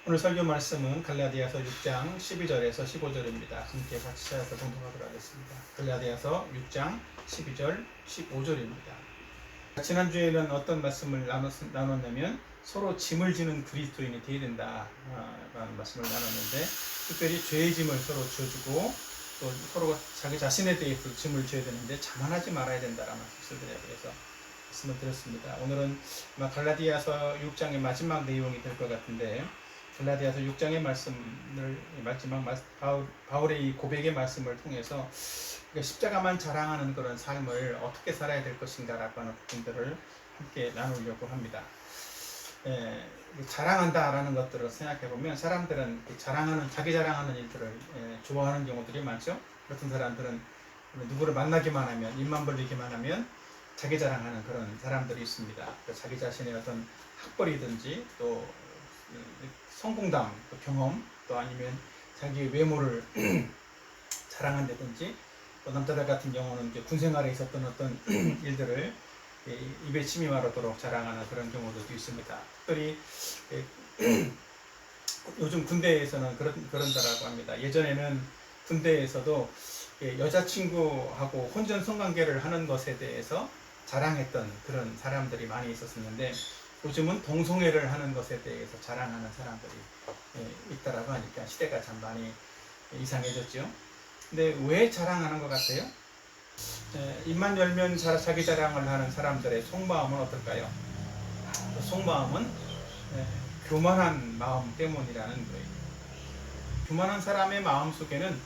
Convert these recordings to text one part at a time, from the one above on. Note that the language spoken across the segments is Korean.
오늘 설교 말씀은 갈라디아서 6장 12절에서 15절입니다. 함께 같이 찾아서 공독하도록 하겠습니다. 갈라디아서 6장 12절 15절입니다. 지난주에는 어떤 말씀을 나눴냐면 서로 짐을 지는 그리스도인이 되어야 된다 라는 말씀을 나눴는데, 특별히 죄의 짐을 서로 져주고 또 서로가 자기 자신에 대해서 짐을 져야 되는데 자만하지 말아야 된다라는 말씀을 그래서 말씀을 드렸습니다. 오늘은 갈라디아서 6장의 마지막 내용이 될 것 같은데, 갈라디아서 6장의 말씀을 마지막 바울의 이 고백의 말씀을 통해서 십자가만 자랑하는 그런 삶을 어떻게 살아야 될 것인가라고 하는 부분들을 함께 나누려고 합니다. 자랑한다라는 것들을 생각해 보면 사람들은 자기 자랑하는 일들을 좋아하는 경우들이 많죠. 어떤 사람들은 누구를 만나기만 하면, 입만 벌리기만 하면 자기 자랑하는 그런 사람들이 있습니다. 자기 자신의 어떤 학벌이든지 또 성공담, 또 경험, 또 아니면 자기의 외모를 자랑한다든지, 또 남자들 같은 경우는 군 생활에 있었던 어떤 일들을 입에 침이 마르도록 자랑하는 그런 경우도 있습니다. 특별히 요즘 군대에서는 그런다라고 합니다. 예전에는 군대에서도 여자친구하고 혼전 성관계를 하는 것에 대해서 자랑했던 그런 사람들이 많이 있었는데, 요즘은 동성애를 하는 것에 대해서 자랑하는 사람들이 있다라고 하니까 시대가 참 많이 이상해졌죠. 근데 왜 자랑하는 것 같아요? 입만 열면 자기 자랑을 하는 사람들의 속마음은 어떨까요? 속마음은 교만한 마음 때문이라는 거예요. 교만한 사람의 마음 속에는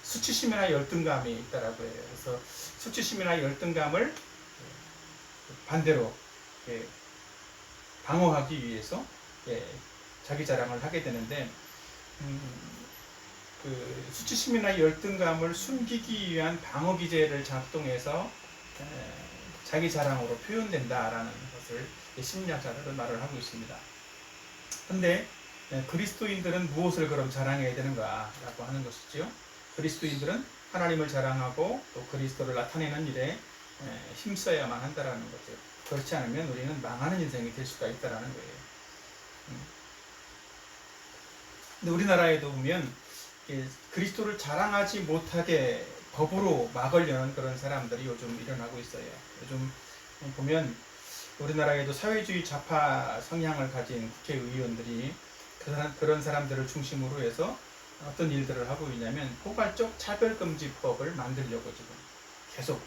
수치심이나 열등감이 있다라고 해요. 그래서 수치심이나 열등감을 반대로 방어하기 위해서 자기 자랑을 하게 되는데, 그 수치심이나 열등감을 숨기기 위한 방어 기제를 작동해서 자기 자랑으로 표현된다라는 것을 심리학자들은 말을 하고 있습니다. 그런데 그리스도인들은 무엇을 그럼 자랑해야 되는가라고 하는 것이지요. 그리스도인들은 하나님을 자랑하고 또 그리스도를 나타내는 일에 힘써야만 한다라는 거죠. 그렇지 않으면 우리는 망하는 인생이 될 수가 있다라는 거예요. 근데 우리나라에도 보면 그리스도를 자랑하지 못하게 법으로 막으려는 그런 사람들이 요즘 일어나고 있어요. 요즘 보면 우리나라에도 사회주의 좌파 성향을 가진 국회의원들이 그런 사람들을 중심으로 해서 어떤 일들을 하고 있냐면, 포괄적 차별금지법을 만들려고 지금 계속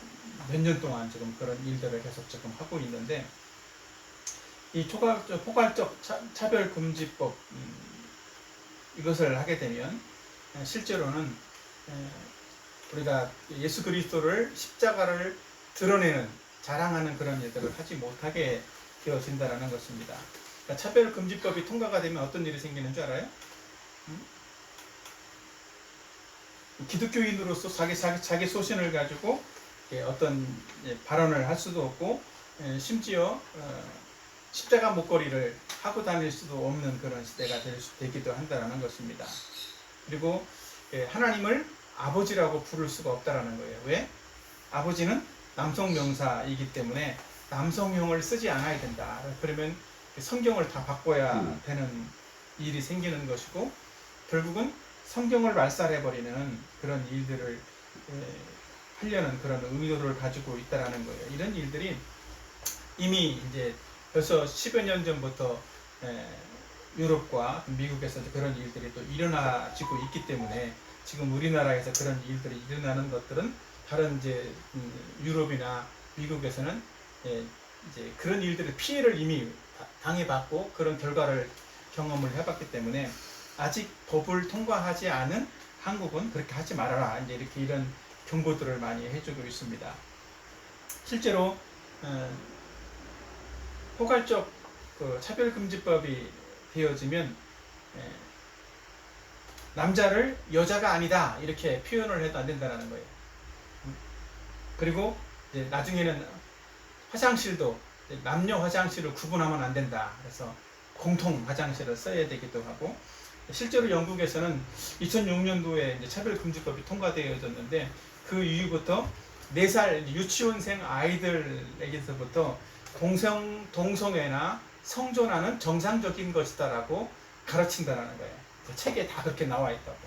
몇 년 동안 지금 그런 일들을 계속 지금 하고 있는데, 이 포괄적 차별금지법 이것을 하게 되면 실제로는 우리가 예수 그리스도를 십자가를 드러내는, 자랑하는 그런 일들을 하지 못하게 되어진다는 것입니다. 그러니까 차별금지법이 통과가 되면 어떤 일이 생기는 줄 알아요? 기독교인으로서 자기 소신을 가지고 어떤 발언을 할 수도 없고, 심지어 십자가 목걸이를 하고 다닐 수도 없는 그런 시대가 되기도 한다는 것입니다. 그리고 하나님을 아버지라고 부를 수가 없다라는 거예요. 왜? 아버지는 남성 명사이기 때문에 남성형을 쓰지 않아야 된다. 그러면 성경을 다 바꿔야 되는 일이 생기는 것이고, 결국은 성경을 말살해버리는 그런 일들을 하려는 그런 의도를 가지고 있다라는 거예요. 이런 일들이 이미 이제 벌써 10여 년 전부터 유럽과 미국에서 그런 일들이 또 일어나지고 있기 때문에, 지금 우리나라에서 그런 일들이 일어나는 것들은 다른 이제 유럽이나 미국에서는 이제 그런 일들의 피해를 이미 당해봤고 그런 결과를 경험을 해봤기 때문에, 아직 법을 통과하지 않은 한국은 그렇게 하지 말아라, 이제 이렇게 이런 경고들을 많이 해주고 있습니다. 실제로 포괄적 차별금지법이 되어지면 남자를 여자가 아니다 이렇게 표현을 해도 안 된다는 거예요. 그리고 이제 나중에는 화장실도 남녀 화장실을 구분하면 안 된다. 그래서 공통 화장실을 써야 되기도 하고, 실제로 영국에서는 2006년도에 이제 차별금지법이 통과되어졌는데, 그 이후부터 4살 유치원생 아이들에게서부터 동성애나 성전환은 정상적인 것이다라고 가르친다라는 거예요. 그 책에 다 그렇게 나와 있다고.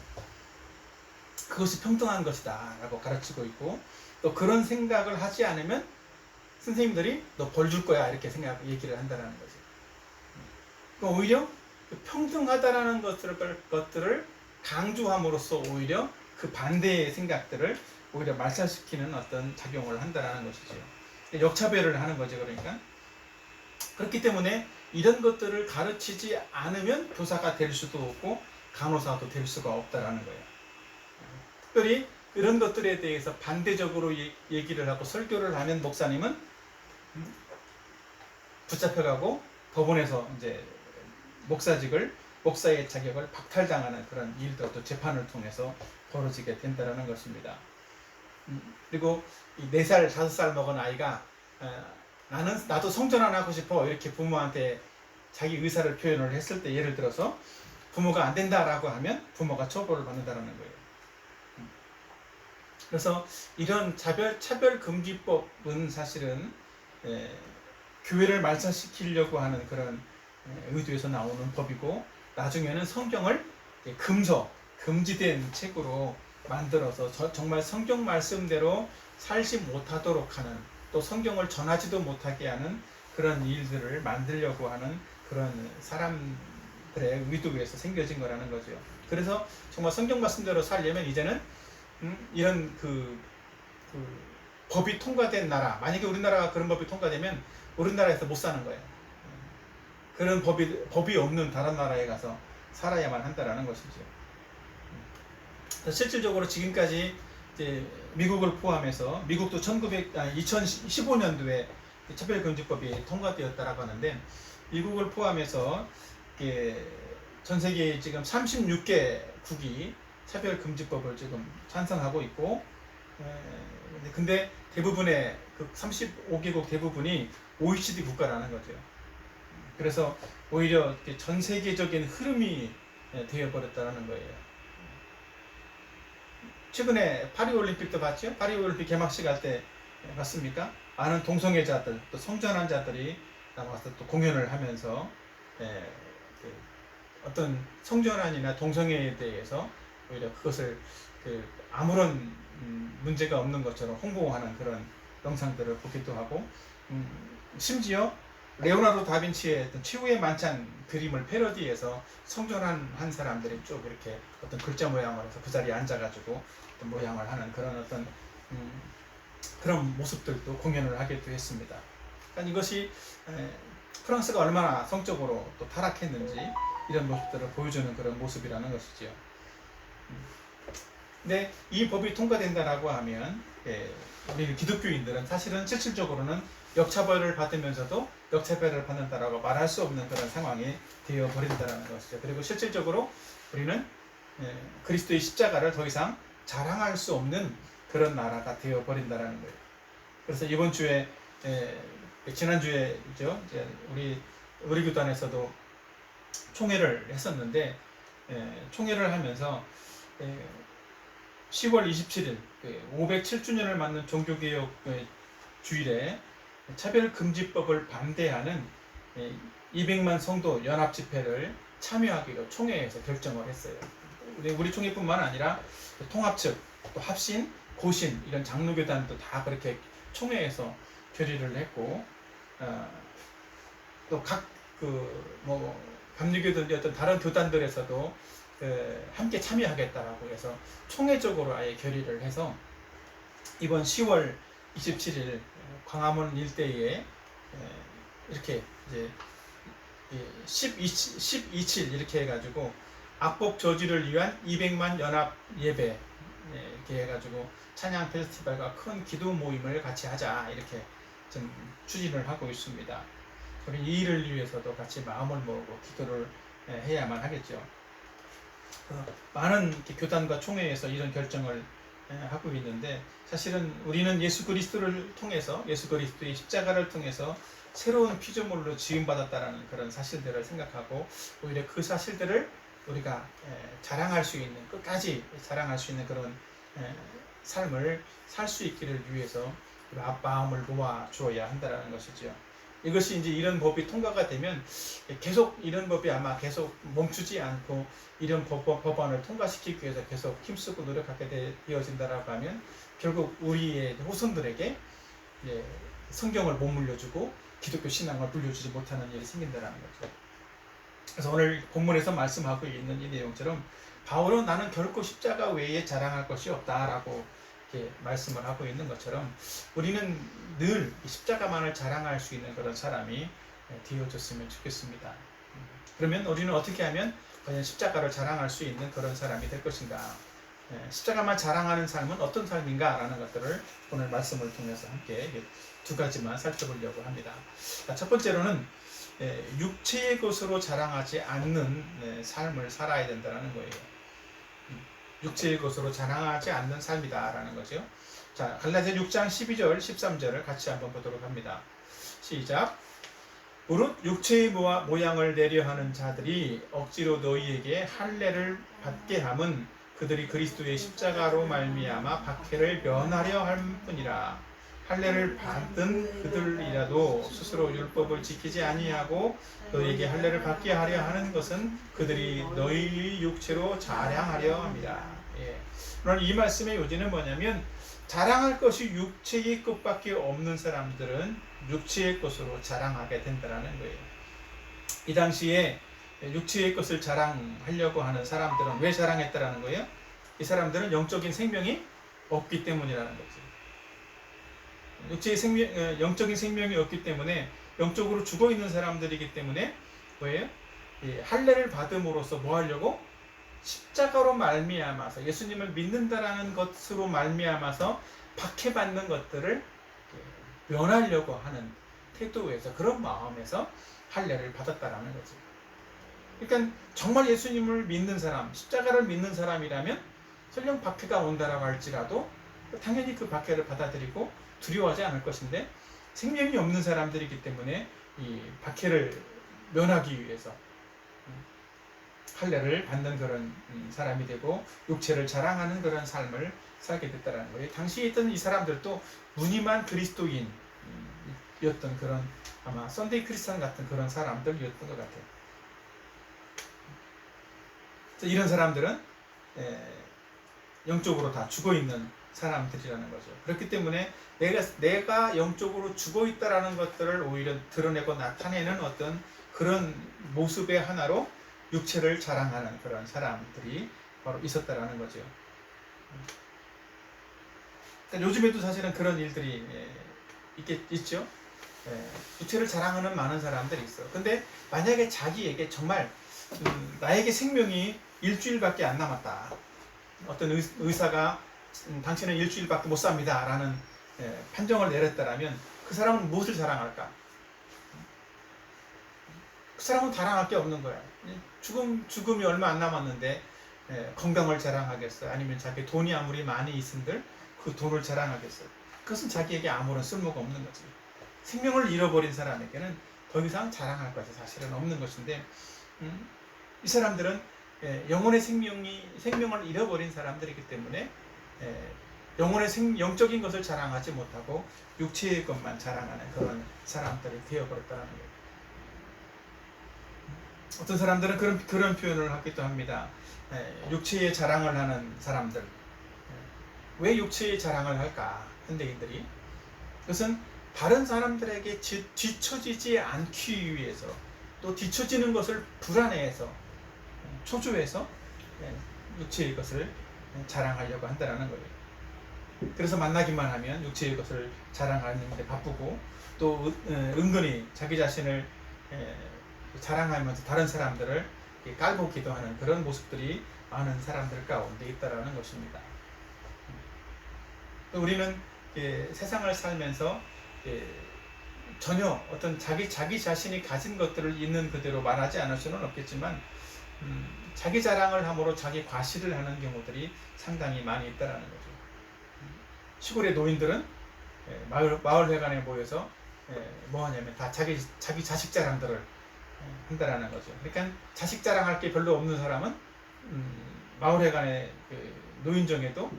그것이 평등한 것이다 라고 가르치고 있고, 또 그런 생각을 하지 않으면 선생님들이 너 벌 줄 거야 이렇게 얘기를 한다는 거죠. 그러니까 오히려 그 평등하다라는 것들을 강조함으로써 오히려 그 반대의 생각들을 오히려 말살시키는 어떤 작용을 한다는 것이죠. 역차별을 하는 거죠. 그러니까 그렇기 때문에 이런 것들을 가르치지 않으면 교사가 될 수도 없고 간호사도 될 수가 없다라는 거예요. 특별히 이런 것들에 대해서 반대적으로 얘기를 하고 설교를 하면 목사님은 붙잡혀가고 법원에서 이제 목사의 자격을 박탈당하는 그런 일도 재판을 통해서 벌어지게 된다는 것입니다. 그리고 4살, 5살 먹은 아이가 나도 성전 안 하고 싶어 이렇게 부모한테 자기 의사를 표현을 했을 때, 예를 들어서 부모가 안 된다라고 하면 부모가 처벌을 받는다는 거예요. 그래서 이런 차별금지법은 사실은 교회를 말살시키려고 하는 그런 의도에서 나오는 법이고, 나중에는 성경을 금지된 책으로 만들어서 정말 성경 말씀대로 살지 못하도록 하는, 또 성경을 전하지도 못하게 하는 그런 일들을 만들려고 하는 그런 사람들의 의도에서 생겨진 거라는 거죠. 그래서 정말 성경 말씀대로 살려면 이제는 이런 법이 통과된 나라, 만약에 우리나라가 그런 법이 통과되면 우리나라에서 못 사는 거예요. 그런 법이 없는 다른 나라에 가서 살아야만 한다라는 것이죠. 실질적으로 지금까지 이제 미국을 포함해서, 미국도 2015년도에 차별금지법이 통과되었다라고 하는데, 미국을 포함해서 전 세계 지금 36개국이 차별금지법을 지금 찬성하고 있고, 근데 대부분의 그 35개국 대부분이 OECD 국가라는 거죠. 그래서 오히려 전 세계적인 흐름이 되어버렸다는 거예요. 최근에 파리올림픽도 봤죠? 파리올림픽 개막식 할 때 봤습니까? 많은 동성애자들, 또 성전환 자들이 나와서 또 공연을 하면서 어떤 성전환이나 동성애에 대해서 오히려 그것을 아무런 문제가 없는 것처럼 홍보하는 그런 영상들을 보기도 하고, 심지어 레오나르도 다빈치의 어떤 최후의 만찬 그림을 패러디해서 성전환한 사람들이 쭉 이렇게 어떤 글자 모양을 해서 그 자리에 앉아가지고 어떤 모양을 하는 그런 어떤 그런 모습들도 공연을 하기도 했습니다. 그러니까 이것이 프랑스가 얼마나 성적으로 또 타락했는지 이런 모습들을 보여주는 그런 모습이라는 것이지요. 근데 이 법이 통과된다라고 하면 우리 기독교인들은 사실은 실질적으로는 역차별을 받으면서도 역차별을 받는다라고 말할 수 없는 그런 상황이 되어버린다는 것이죠. 그리고 실질적으로 우리는 그리스도의 십자가를 더 이상 자랑할 수 없는 그런 나라가 되어버린다는 거예요. 그래서 이번 주에 지난주에죠, 우리 교단에서도 총회를 했었는데, 총회를 하면서 10월 27일 507주년을 맞는 종교개혁 주일에 차별금지법을 반대하는 200만 성도 연합집회를 참여하기로 총회에서 결정을 했어요. 우리 총회뿐만 아니라 통합 측, 또 합신, 고신 이런 장로교단도 다 그렇게 총회에서 결의를 했고, 또 각 감리교든 어떤 다른 교단들에서도 함께 참여하겠다라고 해서 총회적으로 아예 결의를 해서 이번 10월 27일 광화문 일대에 이렇게 이제 12칠 이렇게 해가지고 악법 저지를 위한 200만 연합 예배 이렇게 해가지고 찬양 페스티벌과 큰 기도 모임을 같이 하자 이렇게 좀 추진을 하고 있습니다. 우리 이 일을 위해서도 같이 마음을 모으고 기도를 해야만 하겠죠. 많은 교단과 총회에서 이런 결정을 하고 있는데, 사실은 우리는 예수 그리스도를 통해서, 예수 그리스도의 십자가를 통해서 새로운 피조물로 지음받았다는 그런 사실들을 생각하고, 오히려 그 사실들을 우리가 자랑할 수 있는, 끝까지 자랑할 수 있는 그런 삶을 살 수 있기를 위해서 마음을 모아 주어야 한다는 것이죠. 이것이 이제 이런 법이 통과가 되면 계속 이런 법이 아마 계속 멈추지 않고 이런 법안을 통과시키기 위해서 계속 힘쓰고 노력하게 되어진다라고 하면 결국 우리의 후손들에게 성경을 못 물려주고 기독교 신앙을 물려주지 못하는 일이 생긴다는 거죠. 그래서 오늘 본문에서 말씀하고 있는 이 내용처럼 바울은 나는 결코 십자가 외에 자랑할 것이 없다라고 이렇게 말씀을 하고 있는 것처럼 우리는 늘 십자가만을 자랑할 수 있는 그런 사람이 되어줬으면 좋겠습니다. 그러면 우리는 어떻게 하면 과연 십자가를 자랑할 수 있는 그런 사람이 될 것인가? 십자가만 자랑하는 삶은 어떤 삶인가? 라는 것들을 오늘 말씀을 통해서 함께 두 가지만 살펴보려고 합니다. 첫 번째로는 육체의 것으로 자랑하지 않는 삶을 살아야 된다는 거예요. 육체의 것으로 자랑하지 않는 삶이다라는 거죠. 자, 갈라디아 6장 12절, 13절을 같이 한번 보도록 합니다. 시작. 무릇 육체의 모양을 내려 하는 자들이 억지로 너희에게 할례를 받게 함은 그들이 그리스도의 십자가로 말미암아 박해를 면하려 함뿐이라. 할례를 받은 그들이라도 스스로 율법을 지키지 아니하고 너희에게 할례를 받게 하려 하는 것은 그들이 너희 육체로 자랑하려 합니다. 그러나 이 말씀의 요지는 뭐냐면 자랑할 것이 육체의 것밖에 없는 사람들은 육체의 것으로 자랑하게 된다는 거예요. 이 당시에 육체의 것을 자랑하려고 하는 사람들은 왜 자랑했다라는 거예요? 이 사람들은 영적인 생명이 없기 때문이라는 거죠. 영적인 생명이 없기 때문에 영적으로 죽어 있는 사람들이기 때문에 뭐예요? 할례를 받음으로써 뭐 하려고? 십자가로 말미암아서 예수님을 믿는다라는 것으로 말미암아서 박해받는 것들을 면하려고 하는 태도에서 그런 마음에서 할례를 받았다라는 거죠. 그러니까 정말 예수님을 믿는 사람, 십자가를 믿는 사람이라면 설령 박해가 온다라고 할지라도 당연히 그 박해를 받아들이고 두려워하지 않을 것인데 생명이 없는 사람들이기 때문에 이 박해를 면하기 위해서 할례를 받는 그런 사람이 되고 육체를 자랑하는 그런 삶을 살게 됐다는 거예요. 당시에 있던 이 사람들도 무늬만 그리스도인이었던 그런 아마 썬데이 크리스찬 같은 그런 사람들이었던 것 같아요. 이런 사람들은 영적으로 다 죽어있는 사람들이라는 거죠. 그렇기 때문에 내가 영적으로 죽어있다라는 것들을 오히려 드러내고 나타내는 어떤 그런 모습의 하나로 육체를 자랑하는 그런 사람들이 바로 있었다라는 거죠. 그러니까 요즘에도 사실은 그런 일들이 있죠. 육체를 자랑하는 많은 사람들이 있어. 근데 만약에 자기에게 정말 나에게 생명이 일주일밖에 안 남았다. 어떤 의사가 당신은 일주일밖에 못 삽니다 라는 판정을 내렸다면 그 사람은 무엇을 자랑할까? 그 사람은 자랑할 게 없는 거야. 죽음이 얼마 안 남았는데 건강을 자랑하겠어요? 아니면 자기 돈이 아무리 많이 있은들 그 돈을 자랑하겠어요? 그것은 자기에게 아무런 쓸모가 없는 거지. 생명을 잃어버린 사람에게는 더 이상 자랑할 것이 사실은 없는 것인데 이 사람들은 영혼의 생명을 잃어버린 사람들이기 때문에 영적인 것을 자랑하지 못하고 육체의 것만 자랑하는 그런 사람들이 되어버렸다는 거예요. 어떤 사람들은 그런 표현을 하기도 합니다. 육체의 자랑을 하는 사람들. 왜 육체의 자랑을 할까? 현대인들이. 그것은 다른 사람들에게 뒤처지지 않기 위해서 또 뒤처지는 것을 불안해해서 초조해서 육체의 것을 자랑하려고 한다는 거예요. 그래서 만나기만 하면 육체의 것을 자랑하는 데 바쁘고 또 은근히 자기 자신을 자랑하면서 다른 사람들을 깔보기도 하는 그런 모습들이 많은 사람들 가운데 있다는 것입니다. 우리는 세상을 살면서 전혀 어떤 자기 자신이 가진 것들을 있는 그대로 말하지 않을 수는 없겠지만 자기 자랑을 함으로 자기 과시를 하는 경우들이 상당히 많이 있다는 거죠. 시골의 노인들은 마을회관에 모여서 뭐 하냐면 다 자기 자식 자랑들을 한다라는 거죠. 그러니까 자식 자랑할 게 별로 없는 사람은 마을회관의 노인정에도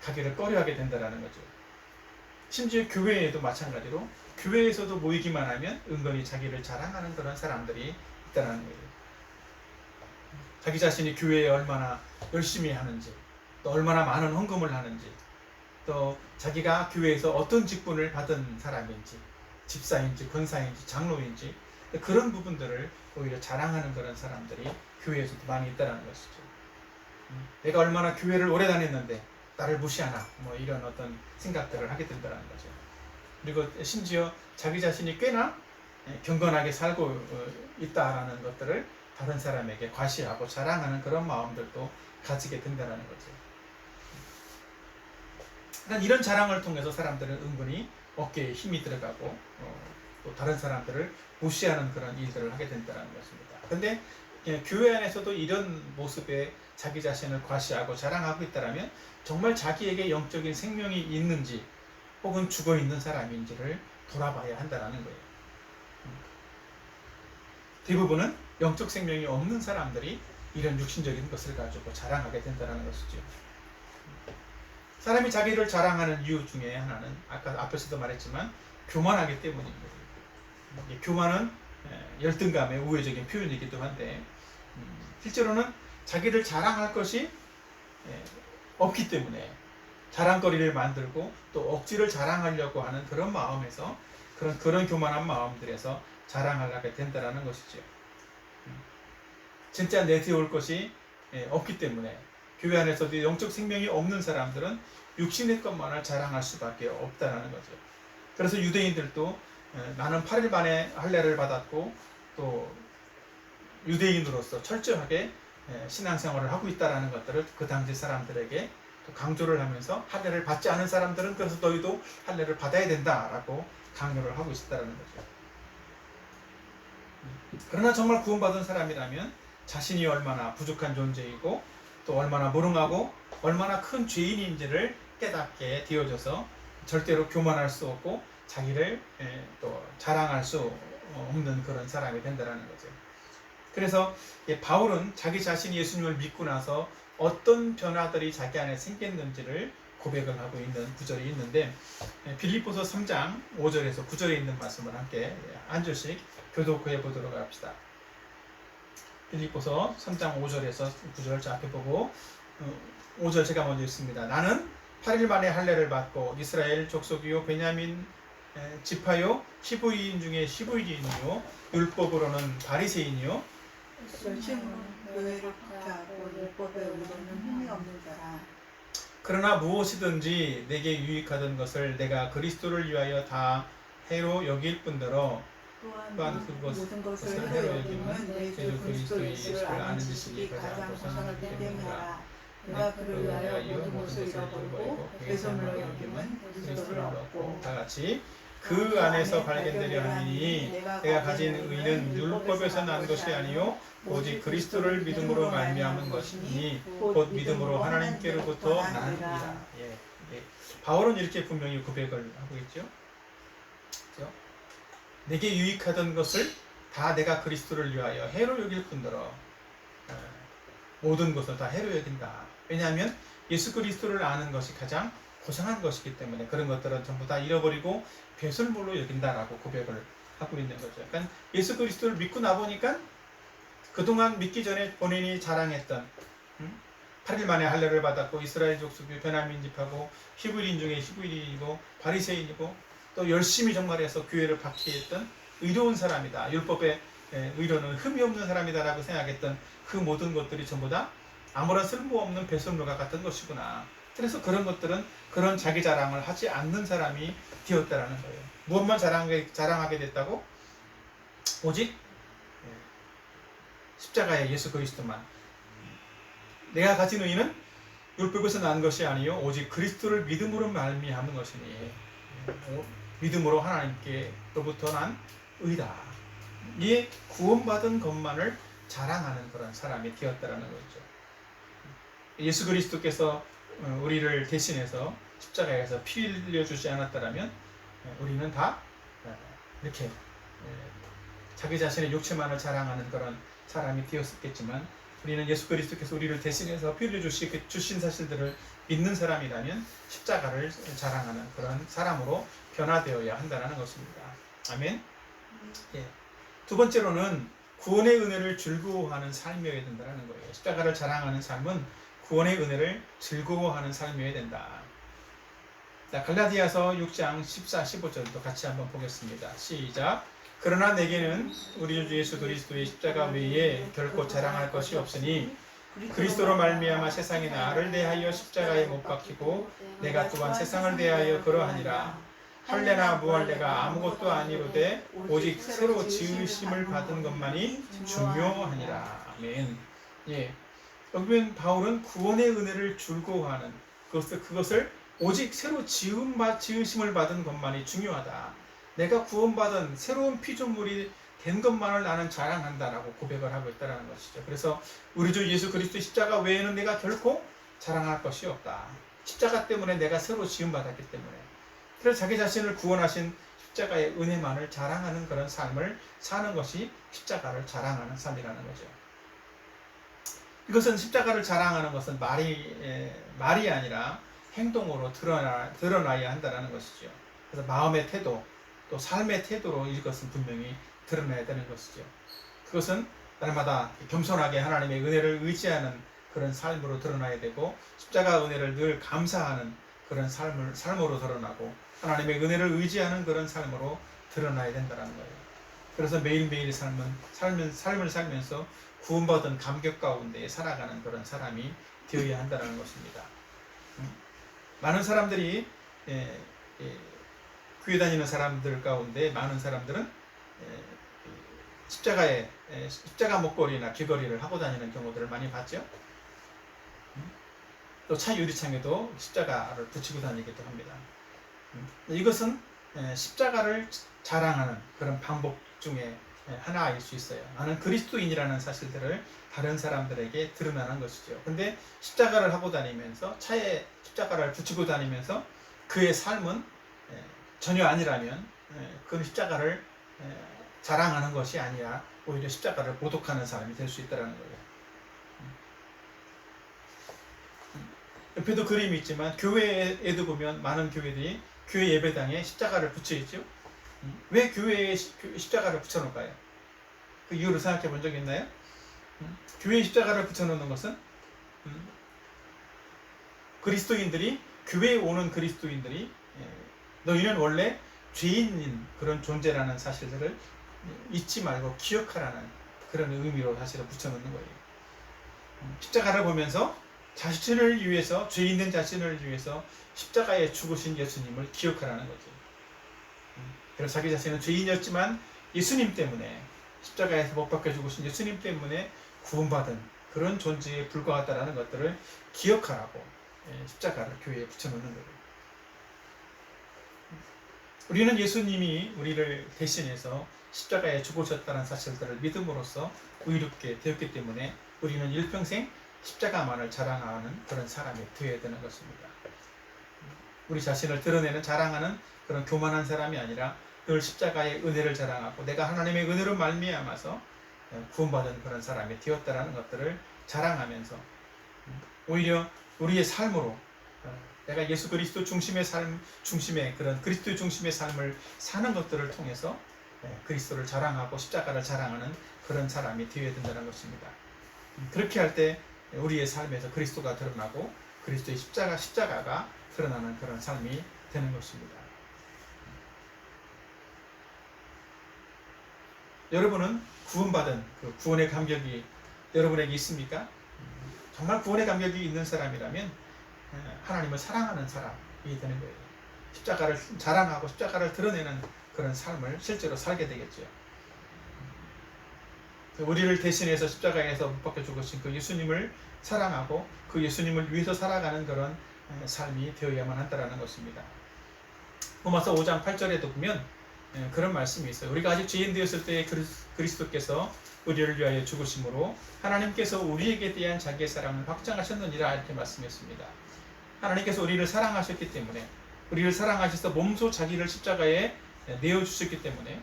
가기를 꺼려하게 된다라는 거죠. 심지어 교회에도 마찬가지로 교회에서도 모이기만 하면 은근히 자기를 자랑하는 그런 사람들이 있다는 거예요. 자기 자신이 교회에 얼마나 열심히 하는지, 또 얼마나 많은 헌금을 하는지, 또 자기가 교회에서 어떤 직분을 받은 사람인지, 집사인지 권사인지 장로인지, 그런 부분들을 오히려 자랑하는 그런 사람들이 교회에서도 많이 있다는 것이죠. 내가 얼마나 교회를 오래 다녔는데 나를 무시하나, 뭐 이런 어떤 생각들을 하게 된다는 거죠. 그리고 심지어 자기 자신이 꽤나 경건하게 살고 있다라는 것들을 다른 사람에게 과시하고 자랑하는 그런 마음들도 가지게 된다는 거죠. 그러니까 이런 자랑을 통해서 사람들은 은근히 어깨에 힘이 들어가고 또 다른 사람들을 무시하는 그런 일들을 하게 된다는 것입니다. 그런데 교회 안에서도 이런 모습에 자기 자신을 과시하고 자랑하고 있다면 정말 자기에게 영적인 생명이 있는지 혹은 죽어 있는 사람인지를 돌아봐야 한다는 거예요. 대부분은 영적 생명이 없는 사람들이 이런 육신적인 것을 가지고 자랑하게 된다는 것이죠. 사람이 자기를 자랑하는 이유 중에 하나는 아까 앞에서도 말했지만 교만하기 때문입니다. 교만은 열등감의 우회적인 표현이기도 한데 실제로는 자기를 자랑할 것이 없기 때문에 자랑거리를 만들고 또 억지를 자랑하려고 하는 그런 마음에서 그런 교만한 마음들에서 자랑하게 된다는 것이죠. 진짜 내세울 것이 없기 때문에 교회 안에서도 영적 생명이 없는 사람들은 육신의 것만을 자랑할 수밖에 없다는 거죠. 그래서 유대인들도 나는 8일 만에 할례를 받았고 또 유대인으로서 철저하게 신앙생활을 하고 있다는 것들을 그 당시 사람들에게 또 강조를 하면서 할례를 받지 않은 사람들은 그래서 너희도 할례를 받아야 된다라고 강요를 하고 있었다는 거죠. 그러나 정말 구원받은 사람이라면 자신이 얼마나 부족한 존재이고 또 얼마나 무능하고 얼마나 큰 죄인인지를 깨닫게 되어져서 절대로 교만할 수 없고 자기를 또 자랑할 수 없는 그런 사람이 된다는 거죠. 그래서 바울은 자기 자신이 예수님을 믿고 나서 어떤 변화들이 자기 안에 생겼는지를 고백을 하고 있는 구절이 있는데 빌립보서 3장 5절에서 9절에 있는 말씀을 함께 한 절씩 교독해 보도록 합시다. 빌립보서 3장 5절에서 9절 앞에 보고 5절 제가 먼저 읽습니다. 나는 8일 만에 할례를 받고 이스라엘 족속이요 베냐민 지파요 15인 중에 15인이요 율법으로는 바리새인이요 교회를 박해하고 율법에 의존는 힘이 없는 자라. 그러나 무엇이든지 내게 유익하던 것을 내가 그리스도를 위하여 다 해로 여길 뿐더러 또한 모든 것을 해로 여김은 내 주 그리스도 예수를 아는 지식이 가장 고상하기 때문이라. 내가 그를 위하여 모든 것을 잃어버리고 배설물로 여김은 그리스도를 얻고. 다 같이 그 안에서 발견되려 함이니 내가 가진 의는 율법에서 난 것이 아니요 오직 그리스도를 믿음으로 말미암은 것이니 곧 믿음으로 하나님께로부터 나느니라. 바울은 이렇게 분명히 고백을 하고 있죠. 그렇죠? 내게 유익하던 것을 다 내가 그리스도를 위하여 해로 여길 뿐더러 모든 것을 다 해로 여긴다. 왜냐하면 예수 그리스도를 아는 것이 가장 고상한 것이기 때문에 그런 것들은 전부 다 잃어버리고 배설물로 여긴다라고 고백을 하고 있는 거죠. 그러니까 예수 그리스도를 믿고 나보니까 그동안 믿기 전에 본인이 자랑했던 8일 만에 할례를 받았고 이스라엘 족속이 베냐민 지파고 히브리인 중에 히브리인이고 바리새인이고 또 열심히 정말 해서 교회를 박해했던 의로운 사람이다. 율법에 의로는 흠이 없는 사람이다라고 생각했던 그 모든 것들이 전부 다 아무런 쓸모없는 배설물과 같은 것이구나. 그래서 그런 것들은 그런 자기 자랑을 하지 않는 사람이 되었다라는 거예요. 무엇만 자랑하게 됐다고? 오직 십자가의 예수 그리스도만. 내가 가진 의는 율법에서 난 것이 아니요 오직 그리스도를 믿음으로 말미암은 것이니 믿음으로 하나님께로부터 난 의다. 이 구원받은 것만을 자랑하는 그런 사람이 되었다라는 거죠. 예수 그리스도께서 우리를 대신해서 십자가에서 피 흘려주지 않았다면 우리는 다 이렇게 자기 자신의 육체만을 자랑하는 그런 사람이 되었겠지만 우리는 예수 그리스도께서 우리를 대신해서 피 흘려주신 사실들을 믿는 사람이라면 십자가를 자랑하는 그런 사람으로 변화되어야 한다는 것입니다. 아멘. 예. 두 번째로는 구원의 은혜를 즐거워하는 삶이어야 된다는 거예요. 십자가를 자랑하는 삶은 구원의 은혜를 즐거워하는 삶이어야 된다. 자, 갈라디아서 6장 14, 15절도 같이 한번 보겠습니다. 시작. 그러나 내게는 우리 주 예수 그리스도의 십자가 외에 결코 자랑할 것이 없으니 그리스도로 말미암아 세상이 나를 대하여 십자가에 못 박히고 내가 또한 세상을 대하여 그러하니라. 할례나 무할례가 아무것도 아니로되 오직 새로 지으심을 받은 것만이 중요하니라. 아멘. 예. 여기 보면 바울은 구원의 은혜를 즐거워하는 그것을 오직 새로 지으심을 받은 것만이 중요하다. 내가 구원받은 새로운 피조물이 된 것만을 나는 자랑한다라고 고백을 하고 있다는 것이죠. 그래서 우리 주 예수 그리스도의 십자가 외에는 내가 결코 자랑할 것이 없다. 십자가 때문에 내가 새로 지음받았기 때문에. 그래서 자기 자신을 구원하신 십자가의 은혜만을 자랑하는 그런 삶을 사는 것이 십자가를 자랑하는 삶이라는 거죠. 이것은 십자가를 자랑하는 것은 말이 아니라 행동으로 드러나야 한다는 것이죠. 그래서 마음의 태도, 또 삶의 태도로 이것은 분명히 드러나야 되는 것이죠. 그것은 날마다 겸손하게 하나님의 은혜를 의지하는 그런 삶으로 드러나야 되고 십자가 은혜를 늘 감사하는 그런 삶으로 드러나고 하나님의 은혜를 의지하는 그런 삶으로 드러나야 된다는 거예요. 그래서 매일매일 삶을 살면서 구원받은 감격 가운데 살아가는 그런 사람이 되어야 한다는 것입니다. 많은 사람들이 교회 다니는 사람들 가운데 많은 사람들은 십자가 목걸이나 귀걸이를 하고 다니는 경우들을 많이 봤죠. 또 차 유리창에도 십자가를 붙이고 다니기도 합니다. 이것은 십자가를 자랑하는 그런 방법 중에 하나일 수 있어요. 나는 그리스도인이라는 사실들을 다른 사람들에게 드러나는 것이죠. 근데 십자가를 하고 다니면서 차에 십자가를 붙이고 다니면서 그의 삶은 전혀 아니라면 그 십자가를 자랑하는 것이 아니라 오히려 십자가를 모독하는 사람이 될 수 있다는 거예요. 옆에도 그림이 있지만 교회에도 보면 많은 교회들이 교회 예배당에 십자가를 붙여 있죠. 왜 교회에 십자가를 붙여놓을까요? 그 이유를 생각해 본 적 있나요? 교회에 십자가를 붙여놓는 것은 그리스도인들이 교회에 오는 그리스도인들이 너희는 원래 죄인인 그런 존재라는 사실들을 잊지 말고 기억하라는 그런 의미로 사실을 붙여놓는 거예요. 십자가를 보면서 자신을 위해서 죄 있는 자신을 위해서 십자가에 죽으신 예수님을 기억하라는 거죠. 그래서 자기 자신은 죄인이었지만 예수님 때문에 십자가에서 못 박혀 죽으신 예수님 때문에 구원받은 그런 존재에 불과하다는 것들을 기억하라고 십자가를 교회에 붙여놓는 거예요. 우리는 예수님이 우리를 대신해서 십자가에 죽으셨다는 사실들을 믿음으로써 의롭게 되었기 때문에 우리는 일평생 십자가만을 자랑하는 그런 사람이 되어야 되는 것입니다. 우리 자신을 드러내는 자랑하는 그런 교만한 사람이 아니라 늘 십자가의 은혜를 자랑하고 내가 하나님의 은혜로 말미암아서 구원받은 그런 사람이 되었다는 것들을 자랑하면서 오히려 우리의 삶으로 내가 예수 그리스도 중심의 그런 그리스도 중심의 삶을 사는 것들을 통해서 그리스도를 자랑하고 십자가를 자랑하는 그런 사람이 되어야 된다는 것입니다. 그렇게 할 때 우리의 삶에서 그리스도가 드러나고 그리스도의 십자가가 드러나는 그런 삶이 되는 것입니다. 여러분은 구원받은 그 구원의 감격이 여러분에게 있습니까? 정말 구원의 감격이 있는 사람이라면 하나님을 사랑하는 사람이 되는 거예요. 십자가를 자랑하고 십자가를 드러내는 그런 삶을 실제로 살게 되겠죠. 우리를 대신해서 십자가에서 못 박혀 죽으신 그 예수님을 사랑하고 그 예수님을 위해서 살아가는 그런 삶이 되어야만 한다는 것입니다. 로마서 5장 8절에도 보면 그런 말씀이 있어요. 우리가 아직 죄인 되었을 때 그리스도께서 우리를 위하여 죽으심으로 하나님께서 우리에게 대한 자기의 사랑을 확증하셨느니라 이렇게 말씀했습니다. 하나님께서 우리를 사랑하셨기 때문에 우리를 사랑하셔서 몸소 자기를 십자가에 내어주셨기 때문에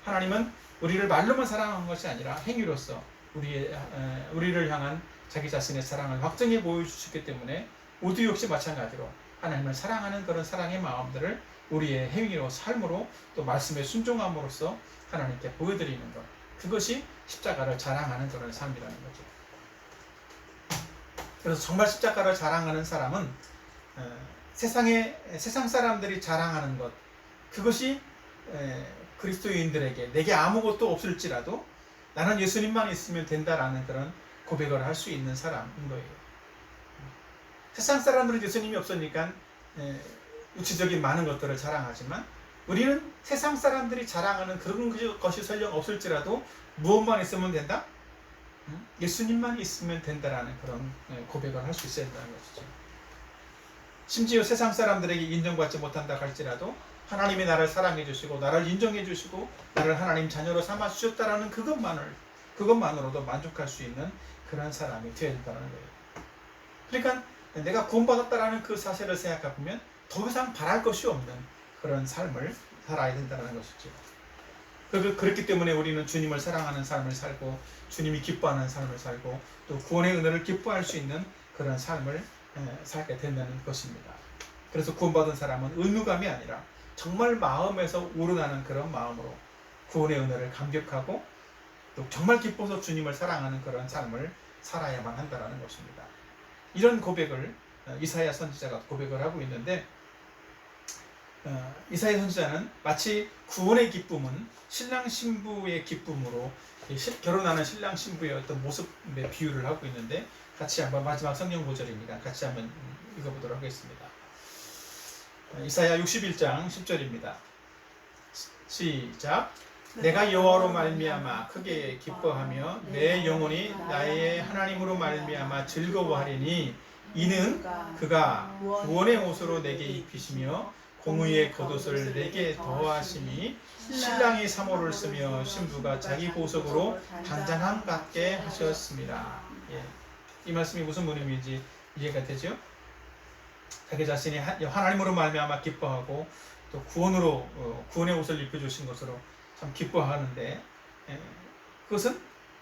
하나님은 우리를 말로만 사랑한 것이 아니라 행위로서 우리를 향한 자기 자신의 사랑을 확증해 보여주셨기 때문에 우리 역시 마찬가지로 하나님을 사랑하는 그런 사랑의 마음들을 우리의 행위로 삶으로 또 말씀에 순종함으로써 하나님께 보여드리는 것, 그것이 십자가를 자랑하는 그런 삶이라는 거죠. 그래서 정말 십자가를 자랑하는 사람은 세상 사람들이 자랑하는 것, 그것이 그리스도인들에게 내게 아무것도 없을지라도 나는 예수님만 있으면 된다라는 그런 고백을 할 수 있는 사람인 거예요. 세상 사람들은 예수님이 없으니까 우치적인 많은 것들을 자랑하지만 우리는 세상 사람들이 자랑하는 그런 것이 설령 없을지라도 무엇만 있으면 된다? 예수님만 있으면 된다라는 그런 고백을 할 수 있어야 된다는 것이죠. 심지어 세상 사람들에게 인정받지 못한다 할지라도 하나님이 나를 사랑해 주시고 나를 인정해 주시고 나를 하나님 자녀로 삼아 주셨다라는 그것만으로도 만족할 수 있는 그런 사람이 되어야 된다는 거예요. 그러니까 내가 구원받았다라는 그 사실을 생각해보면 더 이상 바랄 것이 없는 그런 삶을 살아야 된다는 것이죠. 그렇기 때문에 우리는 주님을 사랑하는 삶을 살고 주님이 기뻐하는 삶을 살고 또 구원의 은혜를 기뻐할 수 있는 그런 삶을 살게 된다는 것입니다. 그래서 구원받은 사람은 의무감이 아니라 정말 마음에서 우러나는 그런 마음으로 구원의 은혜를 감격하고 또 정말 기뻐서 주님을 사랑하는 그런 삶을 살아야만 한다는 것입니다. 이런 고백을 이사야 선지자가 고백을 하고 있는데 이사야 선지자는 마치 구원의 기쁨은 신랑 신부의 기쁨으로 결혼하는 신랑 신부의 어떤 모습의 비유를 하고 있는데 같이 한번 마지막 성경 구절입니다. 같이 한번 읽어보도록 하겠습니다. 이사야 61장 10절입니다. 시작. 내가 여호와로 말미암아 크게 기뻐하며 내 영혼이 나의 하나님으로 말미암아 즐거워하리니 이는 그가 구원의 옷으로 내게 입히시며 공의의 겉옷을 내게 더하시니 신랑이 사모를 쓰며 신부가 자기 보석으로 단장함 같게 하셨습니다. 이 말씀이 무슨 의미인지 이해가 되죠? 자기 자신이 하나님으로 말미암아 기뻐하고 또 구원의 옷을 입혀주신 것으로 참 기뻐하는데 그것은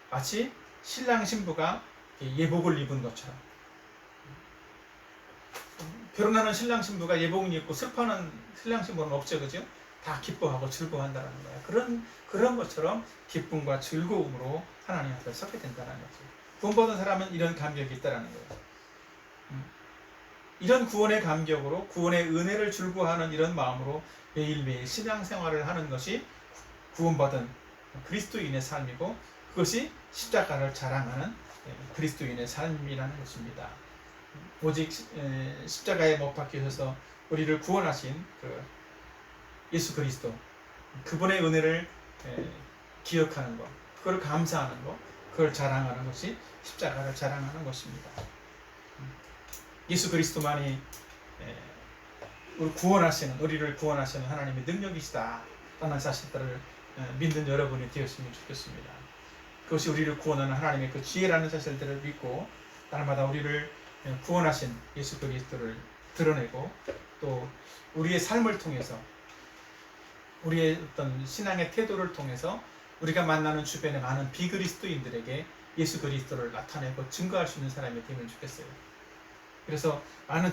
마치 신랑 신부가 예복을 입은 것처럼 결혼하는 신랑 신부가 예복을 입고 슬퍼하는 신랑 신부는 없죠, 그죠? 다 기뻐하고 즐거워한다는 거야. 그런 것처럼 기쁨과 즐거움으로 하나님 앞에 서게 된다는 거죠. 구원받은 사람은 이런 감격이 있다는 거예요. 이런 구원의 감격으로 구원의 은혜를 즐거워하는 이런 마음으로 매일매일 신앙생활을 하는 것이 구원받은 그리스도인의 삶이고 그것이 십자가를 자랑하는 그리스도인의 삶이라는 것입니다. 오직 십자가에 못 박히셔서 우리를 구원하신 그 예수 그리스도 그분의 은혜를 기억하는 것, 그걸 감사하는 것, 그걸 자랑하는 것이 십자가를 자랑하는 것입니다. 예수 그리스도만이 우리를 구원하시는 하나님의 능력이시다 라는 사실들을 믿는 여러분이 되었으면 좋겠습니다. 그것이 우리를 구원하는 하나님의 그 지혜라는 사실들을 믿고 날마다 우리를 구원하신 예수 그리스도를 드러내고 또 우리의 삶을 통해서 우리의 어떤 신앙의 태도를 통해서 우리가 만나는 주변의 많은 비그리스도인들에게 예수 그리스도를 나타내고 증거할 수 있는 사람이 되면 좋겠어요. 그래서 많은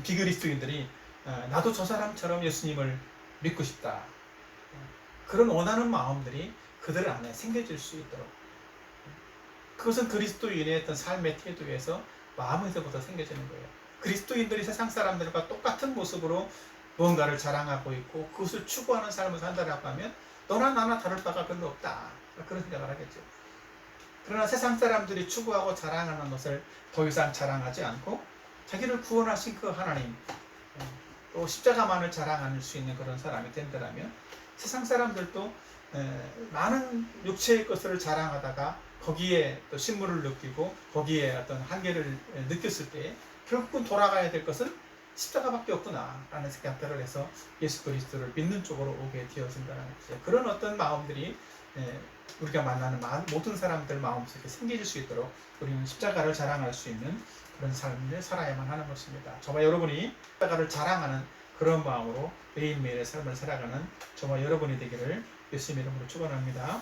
비그리스도인들이 나도 저 사람처럼 예수님을 믿고 싶다. 그런 원하는 마음들이 그들 안에 생겨질 수 있도록 그것은 그리스도인의 어떤 삶의 태도에서 마음에서부터 생겨지는 거예요. 그리스도인들이 세상 사람들과 똑같은 모습으로 무언가를 자랑하고 있고 그것을 추구하는 삶을 산다라고 하면 너나 나나 다를 바가 별로 없다. 그런 생각을 하겠죠. 그러나 세상 사람들이 추구하고 자랑하는 것을 더 이상 자랑하지 않고 자기를 구원하신 그 하나님 또 십자가만을 자랑할 수 있는 그런 사람이 된다면 세상 사람들도 많은 육체의 것을 자랑하다가 거기에 또 신물을 느끼고 거기에 어떤 한계를 느꼈을 때 결국은 돌아가야 될 것은 십자가밖에 없구나 라는 생각들을 해서 예수 그리스도를 믿는 쪽으로 오게 되어진다는 거죠. 그런 어떤 마음들이 우리가 만나는 모든 사람들 마음속에 생겨질 수 있도록 우리는 십자가를 자랑할 수 있는 그런 삶을 살아야만 하는 것입니다. 저와 여러분이 십자가를 자랑하는 그런 마음으로 매일매일의 삶을 살아가는 저와 여러분이 되기를 예수님의 이름으로 축원합니다.